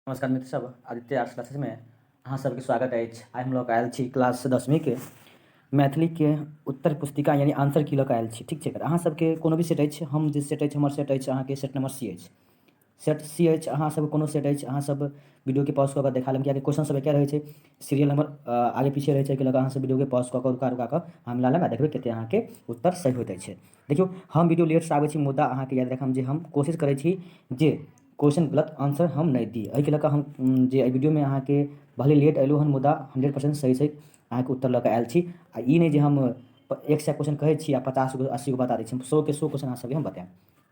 नमस्कार मित्र सब, Aditya arts classes में अहाँ सबके स्वागत अछि। आइ हम लऽ कऽ आयल छी क्लास 10वीं के मैथिली के उत्तर पुस्तिका यानी आंसर की लऽ कऽ आयल छी। ठीक छै, अगर अहाँ सबके कोनो भी सेट अछि, हम जे सेट अछि हमर सेट अछि अहाँके सेट नंबर सी अछि। सेट सी अछि, अहाँ सब कोनो सेट अछि अहाँ सब वीडियो के पॉज कऽ कऽ देखा लेब, कियाकि क्वेश्चन सब क्या रहै छै, सीरियल नंबर आगे पीछे रहै छै, कि लऽ कऽ अहाँ सब वीडियो के पॉज कऽ कऽ रुका कऽ हम मिला लेब आ देखबै कतेक अहाँके उत्तर सही होइत अछि। देखियौ, हम वीडियो लेटसँ आबै छी, मुद्दा अहाँके याद राखब जे हम कोशिश करै छी जे क्वेश्चन गलत आंसर हम नहीं दी। एहिके लऽ कऽ हम जे वीडियो में अहाँके भले लेट अयलहुँ हन, मुद्दा 100% सही सही अहाँके उत्तर लऽ कऽ आयल छी। आ ई नहीं जे हम 100 क्वेश्चन कहै छी आ 50 गो 80 गो बता दै छी। 100 के 100 क्वेश्चन अहाँ सबके हम बताएब,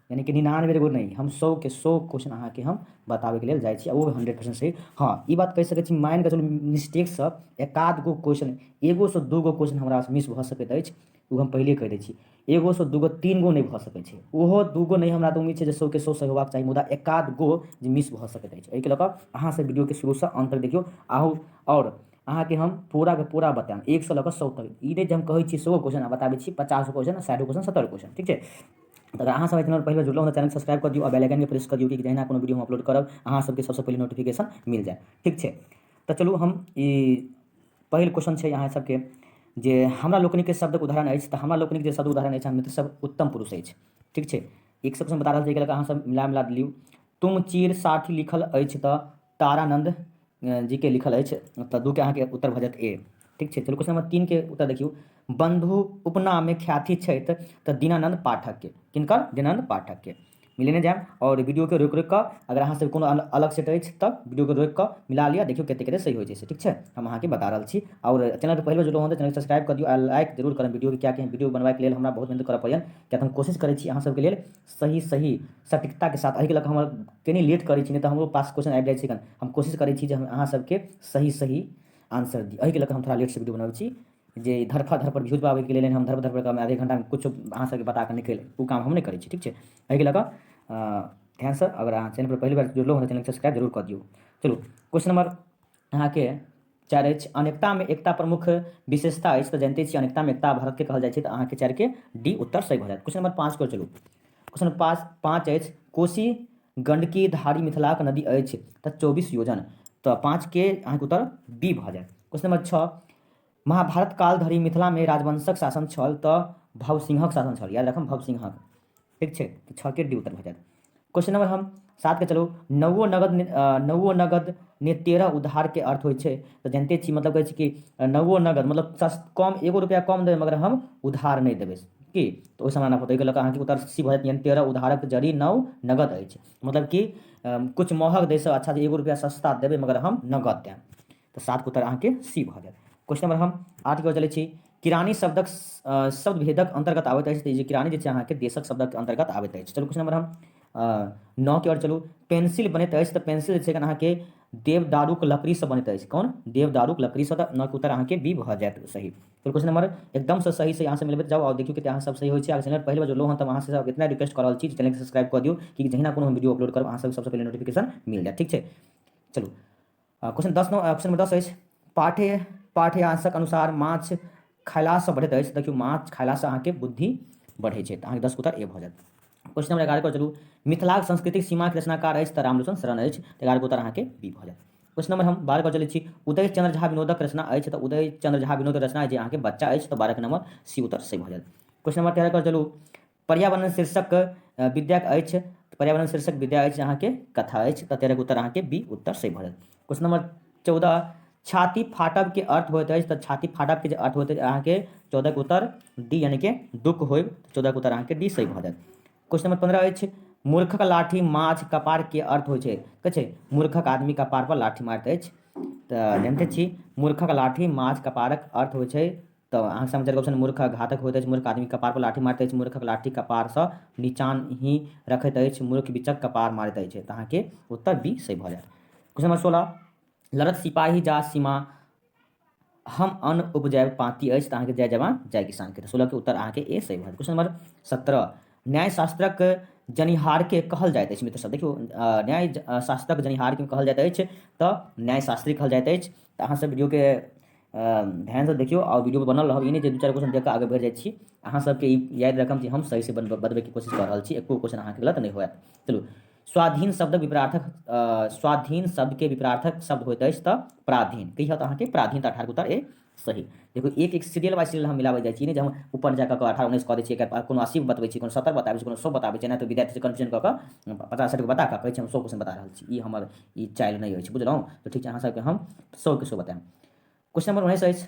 यानी कि 99 गो नहीं, हम 100 के 100 क्वेश्चन अहाँके हम बताबैके लेल जाइ छी, आ वो 100% सही। हाँ, ई बात कहि सकै छी, मानि कऽ चलू मिस्टेकसँ एकाध गो क्वेश्चन, एगोसँ दूगो क्वेश्चन हमरासँ मिस भऽ सकैत अछि, ओ हम पहिले कहि दै छी। एगोसँ दूगो 3 गो नहीं भऽ सकै छै, ओहो दूगो नहीं हमरा तऽ उम्मीद छै जे 100 के 100 सही होबाक चाही, मुदा एकाध गो जे मिस भऽ सकैत अछि। एहिके लऽ कऽ अहाँ सब वीडियो के शुरूसँ अंत तक देखियौ, आओर अहाँके हम पूरा के पूरा बताएब 1 से लऽ कऽ 100 तक। ई नहीं जे हम कहै छी 100 क्वेश्चन आ बताबै छी 50 क्वेश्चन, 60 क्वेश्चन, 70 क्वेश्चन। ठीक छै, तो अगर अहाँ सब चैनल पहले जुड़लहुँ तऽ चैनल सब्सक्राइब कर दियौ और बेल आइकन के प्रेस कर दियौ कि जहिना कोनो वीडियो हम अपलोड करब अहाँ सबके सबसँ पहले नोटिफिकेशन मिल जाए। ठीक छै, तऽ चलू हम ई पहिल क्वेश्चन छै अहाँ सबके, जे हमरा लोकनिक के शब्दक उदाहरण अछि। तऽ हमरा लोकनिक जे शब्द उदाहरण अछि मित्र सब, उत्तम पुरुष अछि। ठीक छै, 1 से क्वेश्चन बता रहल छै, एहिके लऽ कऽ अहाँ सब मिला दियौ। तुम चीर साथी लिखल अछि तऽ तारानंद जी के लिखल अछि, तऽ 2 के अहाँके उत्तर भऽ जायत ए। ठीक छै, चलू क्वेश्चन नंबर 3 के उत्तर देखियौ। बंधु उपनामे ख्याति छथि तऽ दीनानंद पाठक के, किनकर? दीनानंद पाठक के। मिलेने जाएब और वीडियो के रोकि कऽ, अगर अहाँ सब कोनो अलग सेट अछि तब वीडियो के रोकि कऽ मिला लिअ, देखियौ कते कते सही होइ छै से। ठीक छै, हम अहाँके बता रहल छी। और चैनल पर पहले जुड़लहुँ हन तऽ चैनल सब्सक्राइब कर दियौ आ लाइक जरूर करब वीडियो के, कियाकि वीडियो बनबाके लेल हमरा बहुत मेहनत करऽ पड़ैए, कियाकि हम कोशिश करै छी अहाँ सबके लेल सही सही सटीकता के साथ। एहिके लऽ कऽ हम कनी लेट करै छी, नहीं तऽ हमरो पास क्वेश्चन आबि जाइ छै। हम कोशिश करै छी जे हम अहाँ सबके सही सही आंसर दी। एहिके लऽ कऽ हम थोड़ा लेटसँ वीडियो बनबै छी, जे धरफड़ धरफड़ व्यूज पाबैके लेल हम धरफड़ धरफड़ आधे घंटामे कुछ अहाँ सबके बता कऽ निकलि, ओ काम हम नहीं करै छी। ठीक छै, एहिके लऽ कऽ ध्यानसँ, अगर अहाँ चैनल पर पहली बार जुड़लहुँ हन तऽ चैनल सब्सक्राइब जरूर कर दियौ। चलू क्वेश्चन नंबर अहाँके 4 अछि। अनेकता में एकता प्रमुख विशेषता अछि, तऽ जानिते छी अनेकता में एकता भारत के कहल जाइ छै, तऽ अहाँके 4 के डी उत्तर सही भऽ जायत। क्वेश्चन नंबर 5 पर चलू। क्वेश्चन नंबर 5 अछि। कोशी गंडकी धारी मिथिलाक नदी अछि, तऽ 24 योजन, तऽ 5 के अहाँके उत्तर बी भऽ जायत। क्वेश्चन नंबर 6, महाभारत काल धरि मिथिला में राजवंशक शासन छल तऽ भवसिंहक शासन छल, याद रखब भवसिंहक। ठीक छै, तो 6 के डी उत्तर भऽ जायत। क्वेश्चन नंबर हम 7 के चलू। नवो नगद ने 13 उधार के अर्थ होइ छै, तऽ जानते छी मतलब कहै छै कि नवो नगद मतलब कम, 1 रुपया कम देबै मगर हम उधार नहीं देबै की, तऽ ओहि समय होतै। लऽ कऽ अहाँके उत्तर सी भऽ जायत, यानी 13 उधारक जड़ी नव नगद अछि, मतलब कि कुछ महग दैसँ अच्छा 1 रुपया सस्ता देबै मगर हम नगद देब, तऽ 7 के उत्तर अहाँके सी भऽ जायत। क्वेश्चन नंबर हम 8 के चलै छी। किरानी शब्दक शब्द भेदक अंतर्गत आबैत अछि, तऽ जे किरानी जे छै अहाँके देशक शब्दक अंतर्गत आबैत अछि। चलू क्वेश्चन नंबर हम 9 के ओर चलू। पेंसिल बनैत अछि, तऽ पेंसिल जे छै अहाँके देवदारूक लकड़ीसँ बनैत अछि। कौन? देवदारूक लकड़ीसँ, तऽ 9 के उत्तर अहाँके बी भऽ जायत सही। तो क्वेश्चन नंबर एकदम से सही से यहाँ से मिलबैत जाओ और देखियो कि अहाँ सब सही होइ छै। अगर चैनल पहले बार जुड़लहुँ हन तऽ अहाँ से इतना रिक्वेस्ट कर रहल छी, चैनल के सब्सक्राइब कर दियौ कि जहिना कोनो हम वीडियो अपलोड करब अहाँ सब सबसे पहले नोटिफिकेशन मिल जाए। ठीक छै, चलू क्वेश्चन 10 क्वेश्चन नंबर 10 अछि। पाठ्यांशक अनुसार माछ खयलासँ बढ़ैत अछि, देखियौ माछ खयलासँ अहाँके बुद्धि बढ़ै छै, तऽ अहाँके 10 के उत्तर ए भऽ जायत। क्वेश्चन नंबर 11 पर चलू। मिथिलाक सांस्कृतिक सीमा के रचनाकार अछि, तऽ रामलोचन शरण अछि, तऽ 11 के उत्तर अहाँके बी भऽ जायत। क्वेश्चन नंबर हम 12 पर चलै छी। उदय चंद्र झा विनोदक रचना अछि, तऽ उदय चंद्र झा विनोदक रचना जे अहाँके बच्चा अछि, तऽ 12 के नंबर सी उत्तर सही भऽ जायत। क्वेश्चन नंबर 13 पर चलू। पर्यावरण शीर्षक विद्याक अछि, पर्यावरण शीर्षक विद्या अछि अहाँके कथा अछि, तऽ 13 के उत्तर अहाँके बी उत्तर सही भऽ जायत। क्वेश्चन नंबर 14, छाती फाटब के अर्थ होइत अछि, तऽ छाती फाटब के जे अर्थ होइत अछि अहाँके 14 के उत्तर डी, यानी कि दुख होइब, 14 के उत्तर अहाँके डी सही भऽ जायत। क्वेश्चन नंबर 15 अछि। मूर्खक लाठी माछ कपार के अर्थ होइ छै, कहै छै मूर्खक आदमी कपार पर लाठी मारैत अछि, तऽ जानते छी मूर्खक लाठी माछ कपारक अर्थ होइ छै, तऽ अहाँ समझल ऑप्शन मूर्ख घातक होइत अछि, मूर्ख आदमी कपार पर लाठी मारैत अछि, मूर्खक लाठी कपारसँ नीचान ही रखैत अछि, मूर्ख बिचक कपार मारैत अछि, तऽ अहाँके उत्तर बी सही भऽ जायत। क्वेश्चन नंबर 16, लड़त सिपाही जा सीमा हम अन्न उपजायब पाती अछि, तऽ अहाँके जय जवान जय किसान के, 16 के उत्तर अहाँके ए सही भऽ जायत। क्वेश्चन नंबर 17, न्यायशास्त्रक जनिहार के कहल जाइत अछि मित्र सब, देखियौ न्याय शास्त्रक जनिहार के कहल जाइत अछि, तऽ न्यायशास्त्री कहल जाइत अछि, तऽ अहाँ सब वीडियो के ध्यान से देखियौ और वीडियो बनल रहब, ई नहीं जे 2-4 क्वेश्चन देख कऽ आगे बढ़ि जाइ छी। अहाँ सबके ई याद रखब कि हम सही से बतबैके कोशिश कऽ रहल छी, एको क्वेश्चन अहाँके गलत नहीं होयत। चलू स्वाधीन शब्द विपरार्थक स्वाधीन शब्द के विपरार्थक शब्द होइत अछि तऽ पराधीन की होत अहाँके पराधीन। तऽ 18 के उत्तर ए सही। देखो एक सीरियल बाय सीरियल हम मिलाबै जाइ छी ने, जे हम ऊपर जाकर 18 19 कऽ दै छियै, कोनो 80 बतबै छी, कोनो 70 बताबै छी, कोनो 100 बताबै छी, नहि तऽ विद्यार्थी से कन्फ्यूजन कऽ कऽ 50 60 बता कऽ कहै छी हम 100 क्वेश्चन बता रहल छी। ई हमर ई चाइल नहीं अछि, बुझलहुँ। तऽ ठीक छै, अहाँ सबके हम 100 के 100 बताएब। क्वेश्चन नंबर 19 अछि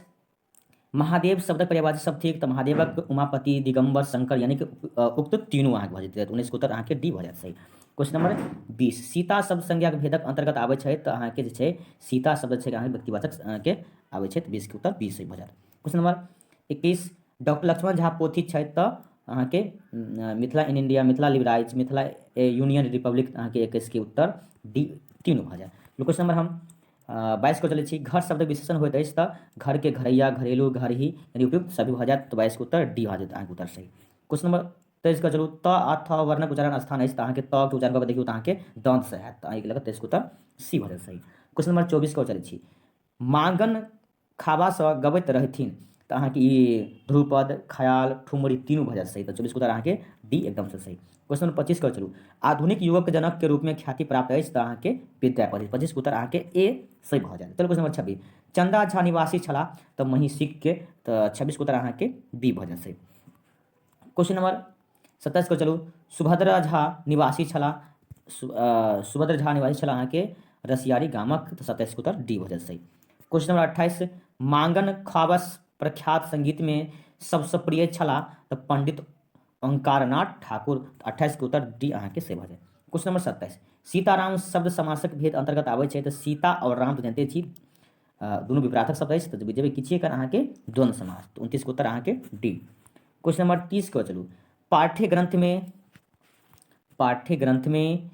महादेव शब्दक पर्यायवाची शब्द थिक तऽ महादेवक, उमापति, दिगंबर, शंकर यानी कि उक्त तीनों अहाँके भऽ जेतै। 19 के उत्तर अहाँके डी भऽ जायत सही। क्वेश्चन नंबर 20 सीता शब्द संज्ञाक भेदक अंतर्गत आबै छै तऽ अहाँके जे छै सीता शब्द छै अहाँके व्यक्तिवाचक के आबै छै। 20 के उत्तर 20 सही भऽ जायत। Question number 21 doctor Lakshman Jha पोथी छथि तऽ अहाँके मिथिला इन इंडिया, मिथिला लिबराइज, मिथिला यूनियन रिपब्लिक अहाँके 21 के उत्तर डी तीनों भऽ जायत। क्वेश्चन नंबर हम 22 को चलै छी घर शब्द विशेषण होइत अछि तऽ घर के घरैया, घरेलू, घरही यानी उपयुक्त सभी भऽ जायत। तो 22 के उत्तर डी भऽ जायत अहाँके उत्तर सही। क्वेश्चन नंबर 23 का चलू त आ थ वर्णक उच्चारण स्थान अछि तऽ अहाँके त के उच्चारण कऽ देखियौ तऽ अहाँके दंत से हैत। तऽ एहिके लऽ कऽ 23 के उत्तर सी भऽ जायत सही। क्वेश्चन नंबर 24 को चलै छी मांगन खाबासँ गबैत रहथिन तऽ अहाँके ई ध्रुपद, खयाल, ठुमरी तीनों भऽ जायत सही। तऽ 24 के उत्तर अहाँके डी एकदम से सही। क्वेश्चन नंबर 25 का चलू आधुनिक युगक जनक के रूप में ख्याति प्राप्त अछि तऽ अहाँके विद्यापति। 25 के उत्तर अहाँके ए सही भऽ जायत। चलू क्वेश्चन नंबर 26 चंदा झा निवासी छलाह तऽ महिषीक के, तऽ 26 के उत्तर अहाँके बी भऽ जायत सही। क्वेश्चन नंबर 27 को चलू सुभद्रा झा निवासी छलाह, सुभद्रा झा निवासी छलाह अहाँके रसियारी गामक, तो 27 के उत्तर डी भऽ जायत सही। क्वेश्चन नंबर 28 मांगन ख्वाबस प्रख्यात संगीत में सबसे प्रिय छलाह तऽ पंडित ओंकारनाथ ठाकुर। 28 के उत्तर डी अहाँके सही भऽ जायत। क्वेश्चन नंबर 27 सीताराम शब्द समासक भेद अंतर्गत आबै छै तऽ सीता और राम तो जानते छी दुनू विपरार्थक शब्द अछि तऽ जेबै की छियै एकर अहाँके द्वंद्व समास। तो 29 के उत्तर अहाँके डी। क्वेश्चन नंबर 30 को चलू पाठ्य ग्रंथ में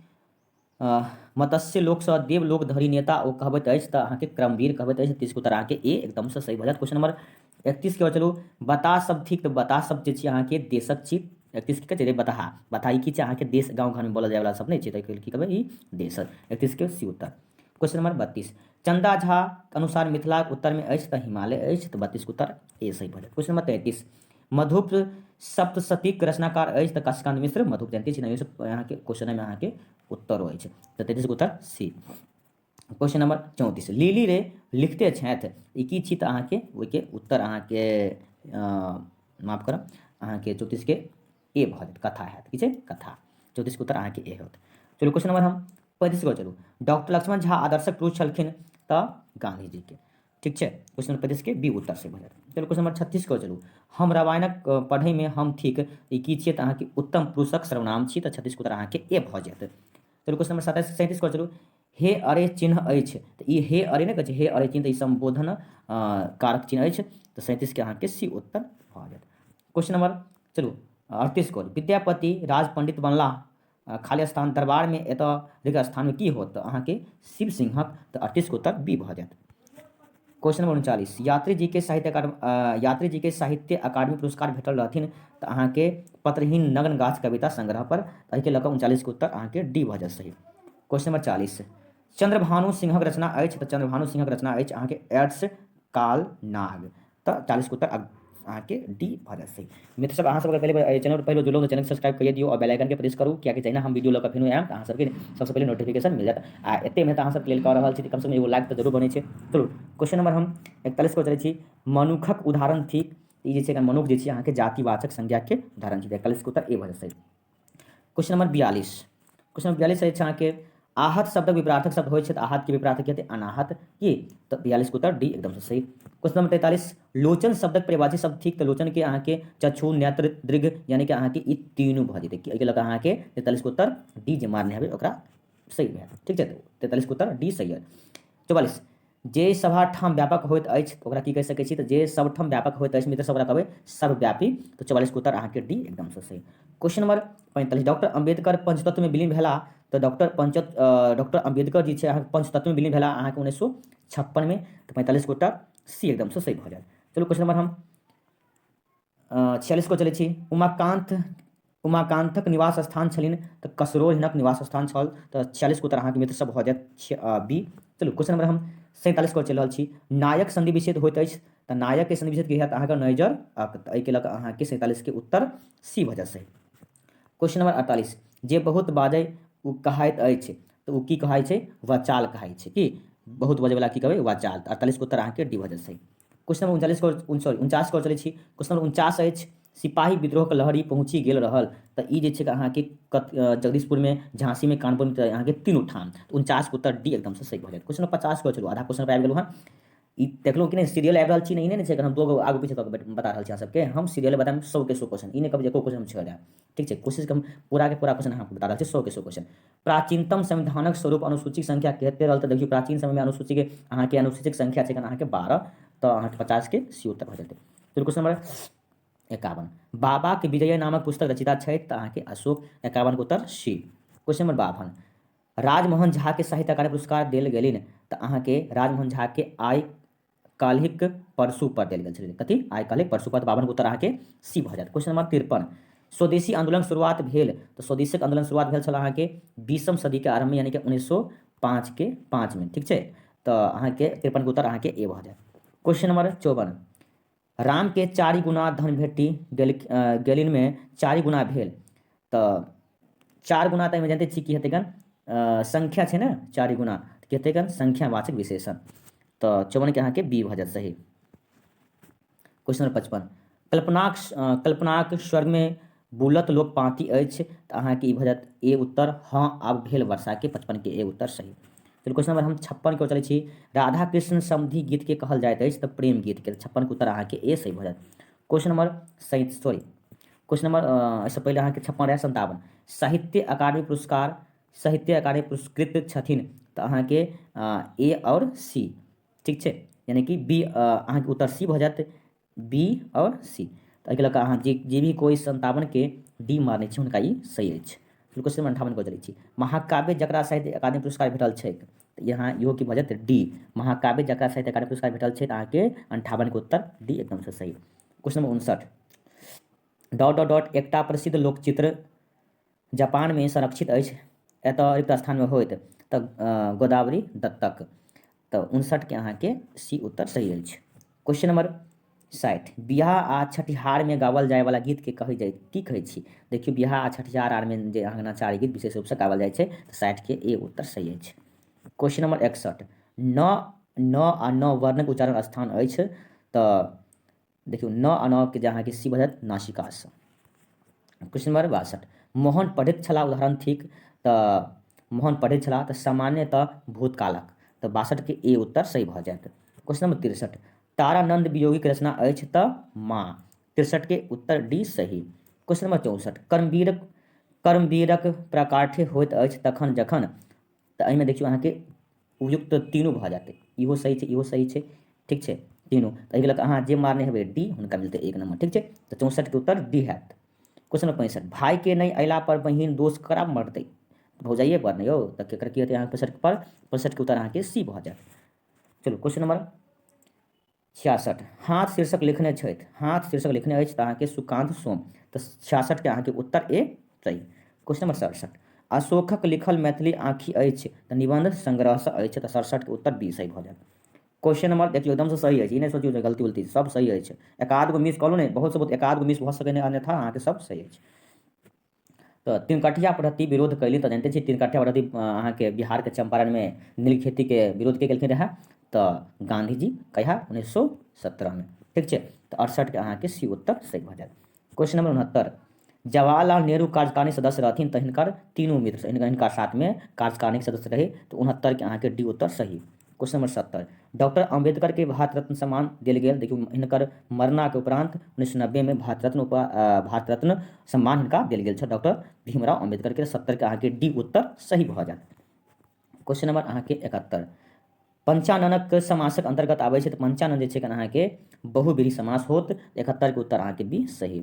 मत्स्य लोक सँ देवलोक धरि नेता ओ कहबैत अछि तऽ अहाँके क्रमवीर कहबैत अछि। 30 के उत्तर अहाँके ए एकदम से सही भऽ जायत। क्वेश्चन नंबर 31 के चलू बता शब्द थिक तऽ बता शब्द जे छी अहाँके देशक छी। 31 के चलिए बताहा, बता ई की छै अहाँके देश गाँव घर में बोलल जाय वाला शब्द नहीं छै, तऽ की कहबै ई देशक। 31 के सी उत्तर। क्वेश्चन नंबर 32 चंदा झा के अनुसार मिथिला उत्तर में अछि तऽ हिमालय अछि, तो 32 के उत्तर ए सही भऽ जायत। क्वेश्चन नंबर 33 मधुप सप्तशतीक रचनाकार अछि तऽ काशीकांत मिश्र। मधुप जानते छी यहाँ के क्वेश्चन में अहाँके उत्तर अछि तऽ 33 के उत्तर सी। क्वेश्चन नंबर 34 लिली रे लिखते छथि ई की छी तऽ अहाँके ओहिके उत्तर अहाँके माफ करब अहाँके 34 के ए भऽ जायत कथा हैत की छै कथा। 34 के उत्तर अहाँके ए होत। चलू क्वेश्चन नंबर हम 35 को चलू डॉक्टर लक्ष्मण झा आदर्शक पुरुष छलखिन तऽ गांधी जी के। ठीक छै, क्वेश्चन नंबर 35 के बी उत्तर से भऽ जायत। चलू क्वेश्चन नंबर 36 को चलू हम रामायणक पढ़ै में हम ठीक ई की छियै तऽ अहाँके उत्तम पुरुषक सर्वनाम छी तऽ 36 के उत्तर अहाँके ए भऽ जायत। चलू क्वेश्चन नंबर 27 37 को चलू हे अरे चिन्ह अछि तऽ ई हे अरे नहि कहै छै हे अरे चिन्ह तऽ ई संबोधन कारक चिन्ह अछि तऽ 37 के अहाँके सी उत्तर भऽ जायत। क्वेश्चन नंबर चलू 38 को विद्यापति राज पंडित बनलाह खाली स्थान दरबार में एतऽ रिक्त स्थान में की होत तऽ अहाँके शिव सिंहक तऽ 38 के उत्तर बी भऽ जायत। क्वेश्चन नंबर 39 यात्री जी के साहित्य अकादमी पुरस्कार भेटल रहथिन तऽ अहाँके पत्रहीन नग्न गाछ कविता संग्रह पर। एहिके लऽ कऽ 39 के उत्तर अहाँके डी भऽ जायत सही। क्वेश्चन नंबर 40 चंद्रभानु सिंहक रचना अछि तऽ चंद्रभानु सिंहक रचना अछि अहाँके एड्स काल नाग तऽ 40 के उत्तर अहाँके डी भऽ जायत सही। मित्र सब अहाँ सबके पहले चैनल पर पहले जुड़लो तो चैनल सब्सक्राइब करिए दियो और बेल आइकन के प्रेस करू कियाकि जहिना हम वीडियो लऽ कऽ फेनो आयब तऽ अहाँ सबके सबसे पहले नोटिफिकेशन मिल जायत। आ एते में तऽ अहाँ सब क्लिक कऽ रहल छी तऽ कम से कम एगो लाइक तऽ जरूर बनै छै। चलू क्वेश्चन नंबर हम 41 को चलै छी मनुखक उदाहरण थिक ई जे छै मनुख जे छै अहाँके जातिवाचक संज्ञा के उदाहरण छै। 41 के उत्तर ए भऽ जायत सही। क्वेश्चन नंबर 42 अछि अहाँके आहत शब्द विपरार्थक शब्द होइ छै तऽ आहत के विपरार्थक की हेतै अनाहत की तऽ 42 के उत्तर डी एकदम से सही। क्वेश्चन नंबर 43 लोचन शब्दक पर्यायवाची शब्द थिक तऽ लोचन के अहाँके चक्षु नेत्र दृग यानी कि अहाँके ई तीनों भऽ जेतै। एहिके लऽ कऽ अहाँके 43 के उत्तर डी जे मारने हेबै ओकरा सही भए ठीक छै। 43 के उत्तर डी सही है। 44 जे सभा ठाम व्यापक होइत अछि ओकरा की कहि सकै छी तऽ जे सब ठाम व्यापक होइत अछि मित्र सब ओकरा कहबै सर्वव्यापी तो 44 के उत्तर अहाँके डी एकदम से सही। क्वेश्चन नंबर 45 डॉक्टर अम्बेडकर पंचतत्व में विलीन भेला तो डॉक्टर अम्बेडकर जी छै पंचतत्व में विलीन भेला अहाँके 1956 में तो 45 के उत्तर सी एकदम से सही भऽ जायत। चलू क्वेश्चन नंबर हम 46 को चलै छी उमाकांतक निवास स्थान छलिन तऽ कसरोल हिनक निवास स्थान छल तऽ 46 के उत्तर अहाँके मित्र सब भऽ जायत बी। चलू क्वेश्चन नंबर हम 47 को चलि रहल छी नायक संधि विच्छेद होइत अछि तऽ नायक के संधि विच्छेद की हैत अहाँके नैजर एहिके लऽ कऽ अहाँके 47 के उत्तर सी भऽ जायत सही। क्वेश्चन नंबर 48 जे बहुत बाजै उ कहाइत अछि तऽ उ की कहै छै, वचाल कहै छै कि बहुत बजेवला की कहबै, वचाल। 48 के उत्तर अहाँके डी भऽ जायत सही। क्वेश्चन नंबर 39 को सॉरी 49 को चलै छी। क्वेश्चन नंबर 49 अछि, सिपाही विद्रोहके लहरी पहुँचि गेल रहल तऽ ई जे छै कि अहाँके जगदीशपुरमे, झांसीमे, कानपुरमे तऽ अहाँके तीनू ठाम। 49 के उत्तर डी एकदम से सही भऽ जायत। क्वेश्चन नंबर 50 को चलू, आधा क्वेश्चन पर आबि गेलहुँ हँ। ई देखलहुँ कि नहीं, सीरियल आबि रहल छी नहीं, नहीं छै कि हम दो गो आगू पीछे कऽ के बता रहल छी अहाँ सबके। हम सीरियल बताएब 100 के 100 क्वेश्चन, ई नहीं कहब जे एको क्वेश्चन हम छोड़ि देब। ठीक छै, कोशिश हम पूरा के पूरा क्वेश्चन अहाँके बता रहल छी, 100 के 100 क्वेश्चन। प्राचीनतम संविधानक स्वरूप अनुसूची संख्या कते रहल तऽ देखियो प्राचीन समय में अनुसूची के अहाँके अनुसूचिक संख्या छै अहाँके 12, तो अहाँके 50 के सी उत्तर भऽ जेतै। फिर क्वेश्चन नंबर 51, बाबा के विजय नामक पुस्तक रचिता छै तऽ अहाँके अशोक। 51 के उत्तर सी। क्वेश्चन नंबर 52, राजमोहन झा के साहित्य अकादमी पुरस्कार देल गेलनि तऽ अहाँके राजमोहन झा के आइ काल्हिक परसू पर देल गेल छलै, कथी, आइ काल्हिक परसू पर। 52 के उत्तर अहाँके सी भऽ जायत। क्वेश्चन नंबर 53, स्वदेशी आंदोलन शुरुआत भेल तऽ स्वदेशी आंदोलन शुरुआत भेल छल अहाँके 20वीं सदी के आरंभ में, यानी कि 1905 के 5 में। ठीक छै, तो अहाँके 53 के उत्तर अहाँके ए भऽ जायत। क्वेश्चन नंबर 54, राम के 4 गुना धन भेटी गेलिन में 4 गुना भेल तऽ 4 गुना तऽ एहिमे जानते छी की हेतै गन, संख्या छै ने 4 गुना, की हेतै गन, संख्यावाचक विशेषण। तो 54 के अहाँके बी भऽ जायत सही। क्वेश्चन नंबर 55, कल्पनाक स्वर्ग में बुलत लोक पाँति अछि तऽ अहाँके ई भऽ जायत ए उत्तर। हाँ आब भेल वर्षा के 55 के ए उत्तर सही। फिर क्वेश्चन नंबर हम 56 के चलै छी, राधा कृष्ण समधि गीत के कहल जाइत अछि तऽ प्रेम गीत के। 56 के उत्तर अहाँके ए सही भऽ जायत। क्वेश्चन नंबर क्वेश्चन नंबर इससे पहले अहाँके 56 रहे 57, साहित्य अकादमी पुरस्कृत छथिन तऽ अहाँके ए और सी। ठीक छै, यानी कि बी अहाँके उत्तर सी भऽ जायत, बी और सी। तऽ एहिके लऽ कऽ अहाँ जे भी कोई 57 के डी मारने छी हुनका ई सही अछि। फिर क्वेश्चन नंबर 58 को चलै छी, महाकाव्य जकरा साहित्य अकादमी पुरस्कार भेटल छै तऽ यहाँ इहो की भऽ जायत डी। महाकाव्य जकरा साहित्य अकादमी पुरस्कार भेटल छै तऽ अहाँके 58 के उत्तर डी एकदम से सही। Question number 59, dot dot dot एकटा प्रसिद्ध लोकचित्र जापान में संरक्षित अछि एतऽ रिक्त स्थान में होइत तऽ गोदावरी दत्तक। तऽ 59 के अहाँके सी उत्तर सही अछि। क्वेश्चन नंबर 60, बियाह आ छठिहार में गावल जायवाला गीत के कहै जाइ की कहै छी। देखियो बियाह आ छठिहार आर में जे अंगनाचारी गीत विशेष रूप से गावल जाइ छै तऽ 60 के ए उत्तर सही अछि। क्वेश्चन नंबर 61, न आ न वर्णक उच्चारण स्थान अछि तऽ देखियो न आ न के अहाँके सी भऽ जायत नासिकासँ। क्वेश्चन नंबर 62, मोहन पढ़ैत छलाह उदाहरण थिक तऽ मोहन पढ़ैत छलाह तऽ सामान्यतः भूतकालक तऽ 62 के ए उत्तर सही भऽ जायत। क्वेश्चन नंबर 63, तारानंद वियोगी के रचना अछि तऽ माँ। 63 के उत्तर डी सही। क्वेश्चन नंबर 64, कर्मवीरक प्राकाठ्य होइत अछि तखन जखन तऽ एहिमे देखियौ अहाँके उपयुक्त तीनू भऽ जायत, इहो सही छै, इहो सही छै। ठीक छै, तीनू तऽ एहिके लऽ कऽ अहाँ जे मारने हेबै डी हुनका मिलतै 1 नंबर। ठीक छै, तऽ 64 के उत्तर डी हैत। क्वेश्चन नंबर 65, भाई के नहीं अयला पर बहिन दोष करा मरतै भौजाइए पर ने यौ, तऽ केकर की हेतै अहाँ 65 पर। 65 के उत्तर अहाँके सी भऽ जायत। चलू क्वेश्चन नंबर 66, हाथ शीर्षक लिखने छथि, हाथ शीर्षक लिखने अछि तऽ अहाँके सुकांत सोम तऽ 66 के अहाँके उत्तर ए सही। क्वेश्चन नंबर 67, अशोकक लिखल मैथिली आँखि अछि तऽ निबंध संग्रहसँ अछि तऽ 67 के उत्तर बी सही भऽ जायत। क्वेश्चन नंबर देखियो एकदम से सही अछि, ई नहीं सोचियो जे गलती उलती, सब सही अछि। एकाध गो मिस कहलहुँ ने, बहुत से बहुत एकाध गो मिस भऽ सकै नहि, अन्यथा अहाँके सब सही अछि। तो तीनकठिया पद्धति विरोध कैली तऽ जानते छी तीनकठिया पद्धति अहाँके बिहार के चंपारण में नील खेती के विरोध के केलखिन रहे तऽ गांधी जी कहिया 1917 में। ठीक छै, तो 68 के अहाँके सी उत्तर सही भऽ जायत। क्वेश्चन नंबर 69, जवाहरलाल नेहरू कार्यकारिणी सदस्य रहथिन तऽ हिनकर तीनू मित्र हिनका साथ में कार्यकारिणी सदस्य रहे तो 69 के अहाँके डी उत्तर सही। क्वेश्चन नंबर 70, डॉक्टर अम्बेडकर के भारत रत्न सम्मान देल गेल, देखियो हिनकर मरना के उपरांत 1990 में भारत रत्न सम्मान हिनका देल गेल छै डॉक्टर भीमराव अम्बेडकर के। 70 के अहाँके डी उत्तर सही भऽ जायत। क्वेश्चन नंबर अहाँके 71, पंचाननक समासक अंतर्गत आबै छै तऽ पंचानन जे छै अहाँके बहुब्रीहि समास होत। 71 के उत्तर अहाँके बी सही।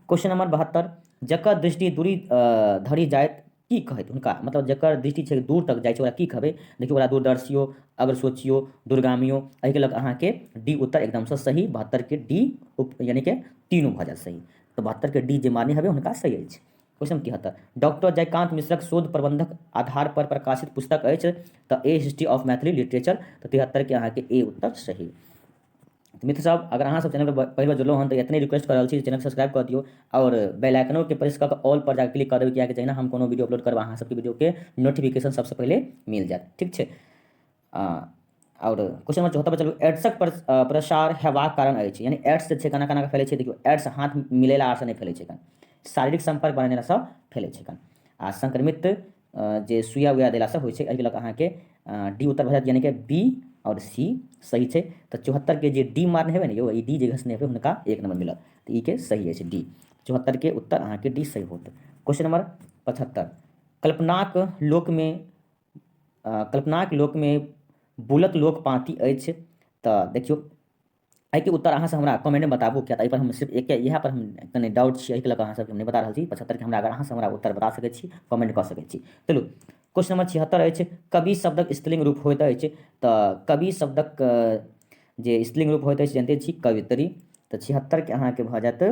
क्वेश्चन नंबर 72, जकर दृष्टि दूरी धरि जायत की कहैत हुनका, मतलब जकर दृष्टि छै दूर तक जाइ छै ओकरा की कहबै। देखियो ओकरा दूरदर्शियो, अग्रसोचियो, दूरगामियो, एहिके लऽ कऽ अहाँके डी उत्तर एकदमसँ सही। 72 के डी यानी कि तीनू भऽ जायत सही, तऽ 72 के डी जे मारने हेबै हुनका सही अछि। क्वेश्चन 73, डॉक्टर जयकांत मिश्रक शोध प्रबंधक आधार पर प्रकाशित पुस्तक अछि तऽ ए हिस्ट्री ऑफ मैथिली लिटरेचर तऽ 73 के अहाँके ए उत्तर सही। तो मित्र साहब अगर अहाँ सब चैनल पर पहली बार जुड़लो हन तो इतने रिक्वेस्ट कर रहा छी चैनल सब्सक्राइब कर दियो और बेल आइकनो के प्रेस करके ऑल पर जाके क्लिक कर देबै किया कि हम कोनो वीडियो अपलोड करब अहाँ सबके वीडियो के नोटिफिकेशन सबसे पहले मिल जाए। ठीक है। और क्वेश्चन नंबर 74 पर चलू। एड्सक प्रसार हेबाक कारण अछि यानी एड्स जे छै केना केना फैलै छै देखियो एड्स हाथ मिलेला आर से नहीं फैलै छै कन शारीरिक संपर्क बनेला से फैलै छै कन आ संक्रमित जे सुइया उइया देला से होइ छै एहि लऽ अहाँके डी उत्तर भऽ जायत यानी कि बी और सी सही है। तो 74 के जे डी मारने हेबै ने यो ई डी जे घसने हेबै हुनका 1 नंबर मिलत तो ई के सही है डी 74 के उत्तर अहाँ के डी सही होत। क्वेश्चन नंबर 75 कल्पनाक लोक में बुलक लोक पाँति अछि तऽ देखियो एहि के उत्तर अहाँ से हमरा कमेंट में बताबू क्या एहि पर हम सिर्फ एक इएह पर हम कनि डाउट छी एहि लऽ अहाँ सबके हम नहीं बता रहल छी 75 के हमरा अगर अहाँ से हमरा उत्तर बता सकै छी कमेंट कर सकै छी। चलू क्वेश्चन नंबर 76 अछि कवि शब्दक स्त्रीलिंग रूप होइत अछि तऽ कवि शब्दक जे स्त्रीलिंग रूप होइत अछि जानते छी कवित्री तऽ 76 के अहाँके भऽ जायत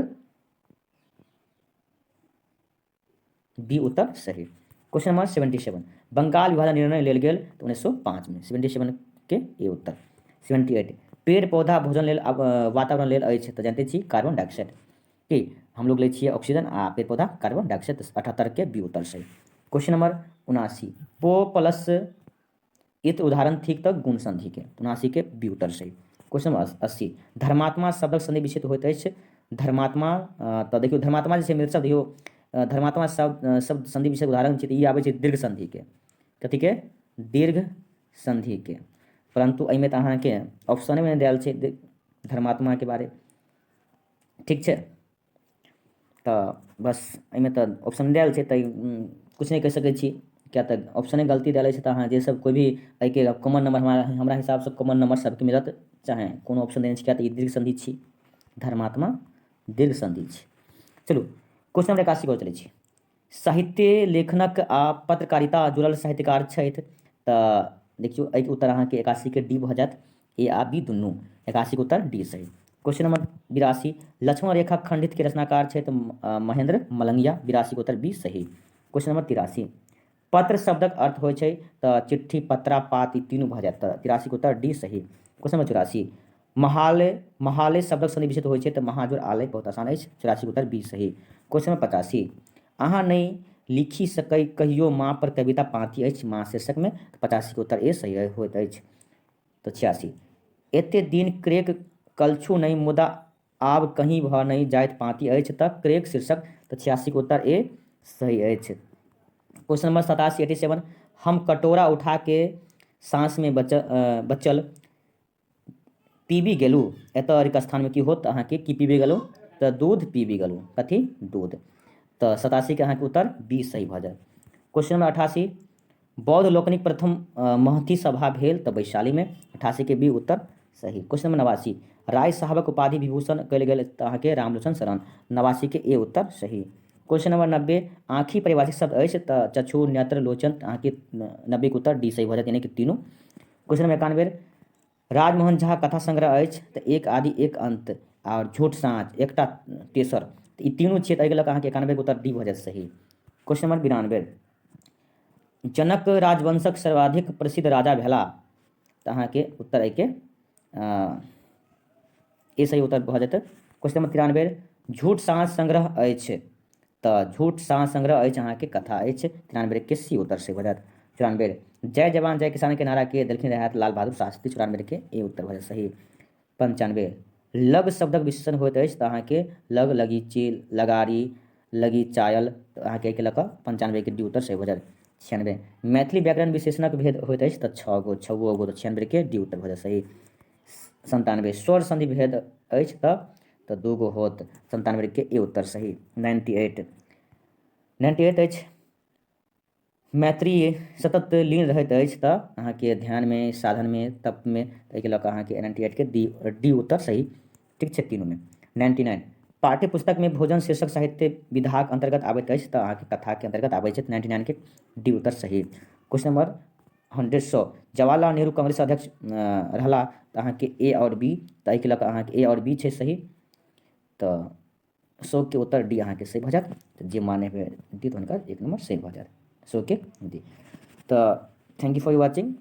बी उत्तर सही। क्वेश्चन नंबर 77 बंगाल विभाजन निर्णय लेल गेल तऽ 1905 में 77 के ए उत्तर। 78 पेड़ पौधा भोजन लेल वातावरण लेल अछि तऽ जानते छी कार्बन डाइऑक्साइड कि हम लोग ले छिए ऑक्सीजन आ पेड़ पौधा कार्बन डाइऑक्साइड 78 के बी उत्तर सही। क्वेश्चन नंबर 79 पो प्लस इत उदाहरण थिक तक गुण संधि के 79 के बी उत्तर सही। क्वेश्चन नंबर 80 धर्मात्मा शब्दक संधि विषय होइत अछि धर्मात्मा तऽ देखियो धर्मात्मा जे छै मित्र सब देखियो धर्मात्मा शब्द संधि विषय उदाहरण छै तऽ ई आबै छै दीर्घ संधि के कथी के दीर्घ संधि के परंतु एहिमे तऽ अहाँके ऑप्शने में देल छै धर्मात्मा के बारे। ठीक है तो बस एहिमे तऽ ऑप्शन देल छै तऽ कुछ नहीं कह सकै छी क्या तो ऑप्शने गलती देले छै तऽ अहाँ जे सब कोई भी एहि के कॉमन नंबर हमरा हिसाब से कॉमन नंबर सबके मिलत चाहे कोनो ऑप्शन देने छै क्या तो ई दीर्घ संधि छी धर्मात्मा दीर्घ संधि छी। चलू क्वेश्चन नंबर 81 को चलै छी साहित्य लेखनक आ पत्रकारिता जुड़ल साहित्यकार छथि तऽ देखियो एहि के उत्तर अहाँके 81 के डी भऽ जायत ए आ बी दुनू 81 के उत्तर डी सही। क्वेश्चन नंबर 82 लक्ष्मण रेखा खंडित के रचनाकार छथि महेंद्र मलंगिया 82 के उत्तर बी सही। क्वेश्चन नंबर 83 पत्र शब्दक अर्थ होइ छै तऽ चिट्ठी पत्रा पात ई तीनू भऽ जायत तऽ 83 के उत्तर डी सही। क्वेश्चन नंबर 84 महाले शब्दक संधि विषय होइ छै तऽ महाजोड़ आलय बहुत आसान अछि 84 के उत्तर बी सही। क्वेश्चन नंबर 85 अहाँ नहीं लिखि सकै कहियो माँ पर कविता पाँति अछि माँ शीर्षक में 85 के उत्तर ए सही होइत अछि। तो 86 एते दिन क्रेक कलछू नहीं मुदा आब कहीं भऽ नहीं जाइत पाँति अछि तऽ क्रेक शीर्षक तो 86 के उत्तर ए सही अछि। क्वेश्चन नंबर 87 87 हम कटोरा उठा के सांस में बचल पीबी गेलू एतऽ रिक्त स्थान में की होत अहाँके की पीबी गेलू तऽ दूध पीबी गेलू कथी दूध तो 87 के अहाँके उत्तर बी सही भऽ जायत। क्वेश्चन नंबर 88 बौद्ध लोकनिक प्रथम महती सभा भेल तऽ वैशाली में 88 के बी उत्तर सही। क्वेश्चन नंबर 89 राय साहबक उपाधि विभूषण कयल गेल तऽ अहाँके रामलोचन शरण 89 के ए उत्तर सही। क्वेश्चन नंबर 90 आँखि परिभाषिक शब्द अछि तऽ चक्षु नेत्र लोचन अहाँके 90 के उत्तर डी सही भऽ जायत यानी कि तीनों। क्वेश्चन नंबर 91 राजमोहन झा कथा संग्रह अछि तऽ एक आदि एक अंत और झूठ साँझ एकटा तेसर ई तीनों छियै तऽ एहि लऽ कऽ अहाँके 91 के उत्तर डी भऽ जायत सही। क्वेश्चन नंबर 92 जनक राजवंशक सर्वाधिक प्रसिद्ध राजा भेला तऽ अहाँके उत्तर एहिके ए सही उत्तर भऽ जायत। क्वेश्चन नंबर 93 झूठ साँझ संग्रह अछि तऽ झूठ साँझ संग्रह अछि अहाँके कथा अछि 93 के सी उत्तर सही भऽ जायत। 94 जय जवान जय किसान के नारा के देलखिन रहथि लाल बहादुर शास्त्री 94 के ए उत्तर भऽ जायत सही। 95 लग शब्दक विशेषण होइत अछि तऽ अहाँके लग लगीची लगारी लगी चायल तऽ अहाँके एहिके लऽ कऽ 95 के डी उत्तर सही भऽ जायत। 96 मैथिली व्याकरण विशेषणक भेद होइत अछि तऽ 6 गो 96 के डी उत्तर भऽ जायत सही। 97 स्वर संधि भेद अछि तऽ 2 गो होत 97 के ए उत्तर सही। 98 अछि मैत्री सतत लीन रहैत अछि तऽ अहाँके ध्यान में साधन में तप में एहिके लऽ कऽ अहाँके 98 के डी उत्तर सही। ठीक छै तीनों में। 99 पाठ्य पुस्तक में भोजन शीर्षक साहित्य विधाक अंतर्गत आबैत अछि तऽ अहाँके कथा के अंतर्गत आबै छै 99 के डी उत्तर सही। क्वेश्चन नंबर 100 जवाहरलाल नेहरू कांग्रेस अध्यक्ष रहला तऽ अहाँके ए और बी तऽ एहिके लऽ कऽ अहाँके ए और बी छै सही तऽ 100 के उत्तर डी अहाँके सही भऽ जायत जे माने हुए डी तो हुनकर 1 नंबर सही भऽ जायत 100 के डी। तो थैंक यू फॉर वॉचिंग